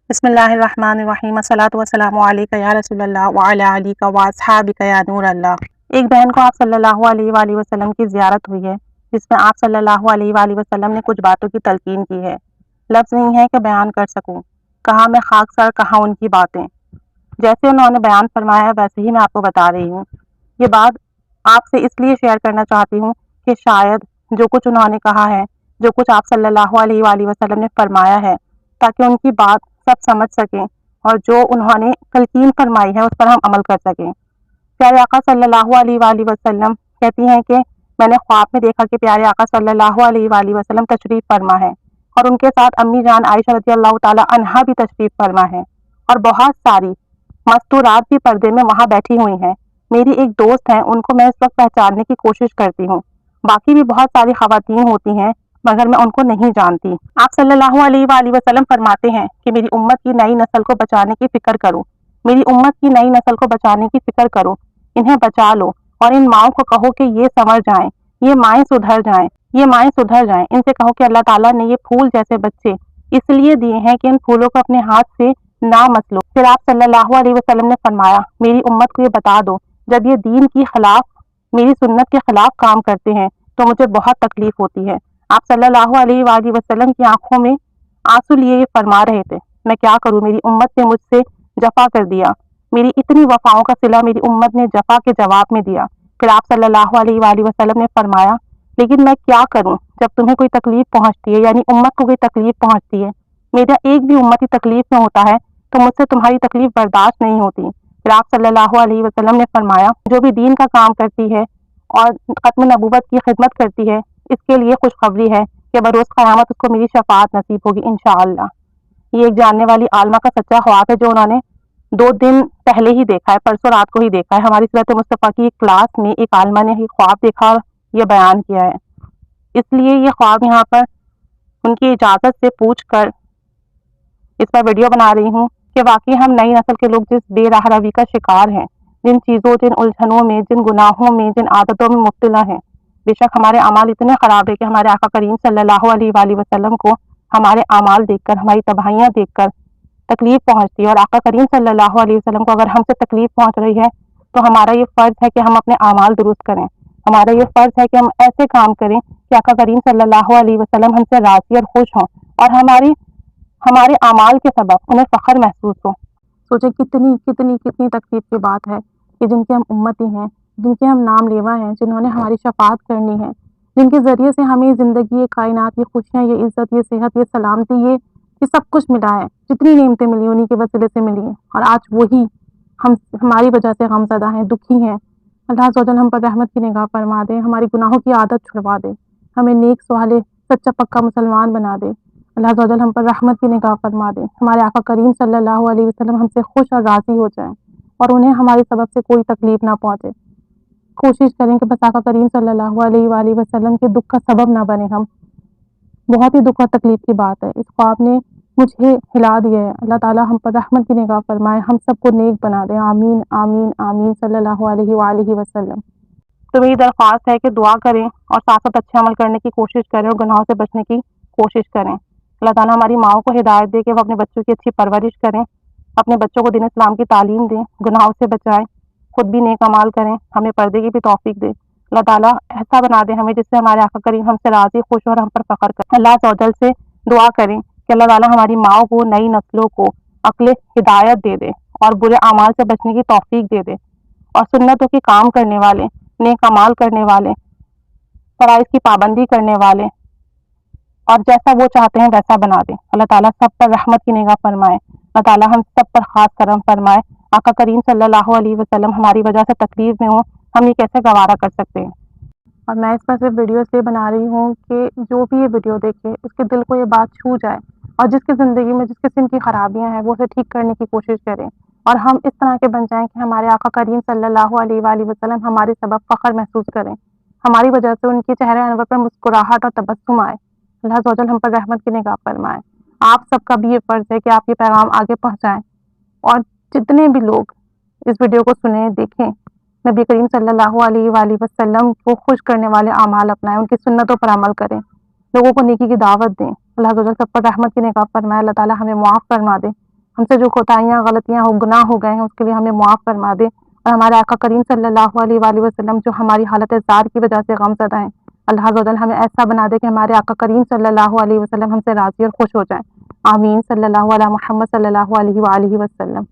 بسم اللہ الرحمن الرحیم، الصلاۃ والسلام علیک یا رسول اللہ وعلی آلک و اصحابک یا نور اللہ۔ ایک بہن کو آپ صلی اللہ علیہ وآلہ وسلم کی زیارت ہوئی ہے، جس میں آپ صلی اللہ علیہ وآلہ وسلم نے کچھ باتوں کی تلقین کی ہے۔ لفظ نہیں ہے کہ بیان کر سکوں، کہاں میں خاک سر کہاں ان کی باتیں۔ جیسے انہوں نے بیان فرمایا ویسے ہی میں آپ کو بتا رہی ہوں۔ یہ بات آپ سے اس لیے شیئر کرنا چاہتی ہوں کہ شاید جو کچھ انہوں نے کہا ہے، جو کچھ آپ صلی اللہ علیہ وآلہ وسلم نے فرمایا ہے، تاکہ ان کی بات سب سمجھ سکیں اور جو انہوں نے تلقین فرمائی ہے اس پر ہم عمل کر سکیں۔ پیارے آقا صلی اللہ علیہ وآلہ وسلم کہتی ہیں کہ میں نے خواب میں دیکھا کہ پیارے آقا صلی اللہ علیہ وآلہ وسلم تشریف فرما ہے، اور ان کے ساتھ امی جان عائشہ رضی اللہ تعالی عنہا بھی تشریف فرما ہے، اور بہت ساری مستورات بھی پردے میں وہاں بیٹھی ہوئی ہیں۔ میری ایک دوست ہیں، ان کو میں اس وقت پہچاننے کی کوشش کرتی ہوں۔ باقی بھی بہت ساری خواتین ہوتی ہیں مگر میں ان کو نہیں جانتی۔ آپ صلی اللہ علیہ وآلہ وسلم فرماتے ہیں کہ میری امت کی نئی نسل کو بچانے کی فکر کرو، میری امت کی نئی نسل کو بچانے کی فکر کرو، انہیں بچا لو، اور ان ماؤں کو کہو کہ یہ سنور جائیں، یہ مائیں سدھر جائیں، یہ مائیں سدھر جائیں۔ ان سے کہو کہ اللہ تعالیٰ نے یہ پھول جیسے بچے اس لیے دیے ہیں کہ ان پھولوں کو اپنے ہاتھ سے نہ مسلو۔ پھر آپ صلی اللہ علیہ وسلم نے فرمایا میری امت کو یہ بتا دو، جب یہ دین کی خلاف، میری سنت کے خلاف کام کرتے ہیں تو مجھے بہت تکلیف ہوتی ہے۔ آپ صلی اللہ علیہ وآلہ وسلم کی آنکھوں میں آنسو لیے یہ فرما رہے تھے میں کیا کروں، میری امت نے مجھ سے جفا کر دیا، میری اتنی وفاؤں کا صلہ میری امت نے جفا کے جواب میں دیا۔ پھر آپ صلی اللہ علیہ وآلہ وسلم نے فرمایا لیکن میں کیا کروں جب تمہیں کوئی تکلیف پہنچتی ہے، یعنی امت کو کوئی تکلیف پہنچتی ہے، میرا ایک بھی امتی تکلیف میں ہوتا ہے تو مجھ سے تمہاری تکلیف برداشت نہیں ہوتی۔ پھر آپ صلی اللہ علیہ وسلم نے فرمایا جو بھی دین کا کام کرتی ہے اور ختم نبوت کی خدمت کرتی ہے، اس کے لیے خوشخبری ہے کہ بروز قیامت اس کو میری شفاعت نصیب ہوگی انشاءاللہ۔ یہ ایک جاننے والی عالمہ کا سچا خواب ہے جو انہوں نے 2 دن پہلے ہی دیکھا ہے، پرسوں رات کو ہی دیکھا ہے۔ ہماری سیرت مصطفیٰ کی ایک کلاس میں ایک عالمہ نے ہی خواب دیکھا اور یہ بیان کیا ہے، اس لیے یہ خواب یہاں پر ان کی اجازت سے پوچھ کر اس پر ویڈیو بنا رہی ہوں کہ واقعی ہم نئی نسل کے لوگ جس بے راہ روی کا شکار ہیں، جن چیزوں، جن الجھنوں میں، جن گناہوں میں، جن عادتوں میں مبتلا ہیں، بے شک ہمارے اعمال اتنے خراب ہے کہ ہمارے آقا کریم صلی اللہ علیہ وآلہ وسلم کو ہمارے اعمال دیکھ کر، ہماری تباہیاں دیکھ کر تکلیف پہنچتی ہے، اور آقا کریم صلی اللہ علیہ وسلم کو اگر ہم سے تکلیف پہنچ رہی ہے تو ہمارا یہ فرض ہے کہ ہم اپنے اعمال درست کریں، ہمارا یہ فرض ہے کہ ہم ایسے کام کریں کہ آقا کریم صلی اللہ علیہ وسلم ہم سے راضی اور خوش ہوں، اور ہمارے اعمال کے سبب انہیں فخر محسوس ہو۔ سوچے کتنی کتنی کتنی تکلیف کی بات ہے کہ جن کے ہم امتی ہیں، جن کے ہم نام لیوا ہیں، جنہوں نے ہماری شفاعت کرنی ہے، جن کے ذریعے سے ہمیں زندگی، یہ کائنات، یہ خوشیاں، یہ عزت، یہ صحت، یہ سلامتی، یہ سب کچھ ملا ہے، جتنی نعمتیں ملی انہی کے وسیلے سے ملی ہیں، اور آج وہی ہماری وجہ سے غمزدہ ہیں، دکھی ہیں۔ اللہ عز و جل ہم پر رحمت کی نگاہ فرما دے، ہماری گناہوں کی عادت چھڑوا دے، ہمیں نیک صالح سچا پکا مسلمان بنا دے۔ اللہ عز و جل ہم پر رحمت کی نگاہ فرما دے، ہمارے آقا کریم صلی اللہ علیہ وسلم ہم سے خوش اور راضی ہو جائیں، اور انہیں ہمارے سبب سے کوئی تکلیف نہ پہنچے۔ کوشش کریں کہ بس آقا کریم صلی اللہ علیہ وآلہ وسلم کے دکھ کا سبب نہ بنے ہم۔ بہت ہی دکھ اور تکلیف کی بات ہے، اس خواب نے مجھے ہلا دیا ہے۔ اللہ تعالیٰ ہم پر رحمت کی نگاہ فرمائے، ہم سب کو نیک بنا دے، آمین آمین آمین صلی اللہ علیہ وآلہ وسلم۔ تو میری درخواست ہے کہ دعا کریں اور ساتھ ساتھ اچھے عمل کرنے کی کوشش کریں اور گناہوں سے بچنے کی کوشش کریں۔ اللہ تعالیٰ ہماری ماؤں کو ہدایت دے کہ وہ اپنے بچوں کی اچھی پرورش کریں، اپنے بچوں کو دین اسلام کی تعلیم دیں، گناہوں سے بچائیں، خود بھی نیک اعمال کریں، ہمیں پردے کی بھی توفیق دے۔ اللہ تعالیٰ ایسا بنا دے ہمیں جس سے ہمارے آقا کریم ہم سے راضی، خوش اور ہم پر فخر کرے۔ اللہ عز و جل سے دعا کریں کہ اللہ تعالیٰ ہماری ماؤں کو، نئی نسلوں کو عقل ہدایت دے دے اور برے اعمال سے بچنے کی توفیق دے دے، اور سنتوں کی کام کرنے والے، نیک اعمال کرنے والے، فرائض کی پابندی کرنے والے، اور جیسا وہ چاہتے ہیں ویسا بنا دیں۔ اللہ تعالیٰ سب پر رحمت کی نگاہ فرمائے، اللہ تعالیٰ ہم سب پر خاص کرم فرمائے۔ آقا کریم صلی اللہ علیہ وسلم ہماری وجہ سے تکلیف میں ہوں، ہم یہ کیسے گوارا کر سکتے ہیں۔ اور میں اس پر صرف ویڈیو اس لیے بنا رہی ہوں کہ جو بھی یہ ویڈیو دیکھے اس کے دل کو یہ بات چھو جائے، اور جس کی زندگی میں جس قسم کی خرابیاں ہیں وہ اسے ٹھیک کرنے کی کوشش کریں، اور ہم اس طرح کے بن جائیں کہ ہمارے آقا کریم صلی اللہ علیہ وآلہ وسلم ہمارے سبب فخر محسوس کریں، ہماری وجہ سے ان کے چہرے انور پر مسکراہٹ اور تبسم آئے۔ اللہ عز و جل ہم پر رحمت کی نگاہ فرمائے۔ آپ سب کا بھی یہ فرض ہے کہ آپ یہ پیغام آگے پہنچائیں، اور جتنے بھی لوگ اس ویڈیو کو سنیں، دیکھیں، نبی کریم صلی اللہ علیہ وآلہ وسلم کو خوش کرنے والے اعمال اپنائیں، ان کی سنتوں پر عمل کریں، لوگوں کو نیکی کی دعوت دیں۔ اللہ عز و جل سب پر رحمت کی نگاہ فرمائے، اللہ تعالیٰ ہمیں معاف فرما دے، ہم سے جو کوتاہیاں غلطیاں گناہ ہو گئے ہیں اس کے لیے ہمیں معاف فرما دے، اور ہمارے آقا کریم صلی اللہ علیہ وآلہ وسلم جو ہماری حالت زار کی وجہ سے غم زدہ ہیں، اللہ عز و جل ہمیں ایسا بنا دے کہ ہمارے آقا کریم صلی اللہ علیہ وسلم ہم سے راضی اور خوش ہو جائیں۔ آمین۔ صلی اللہ علیہ محمد صلی اللہ علیہ وآلہ وسلم۔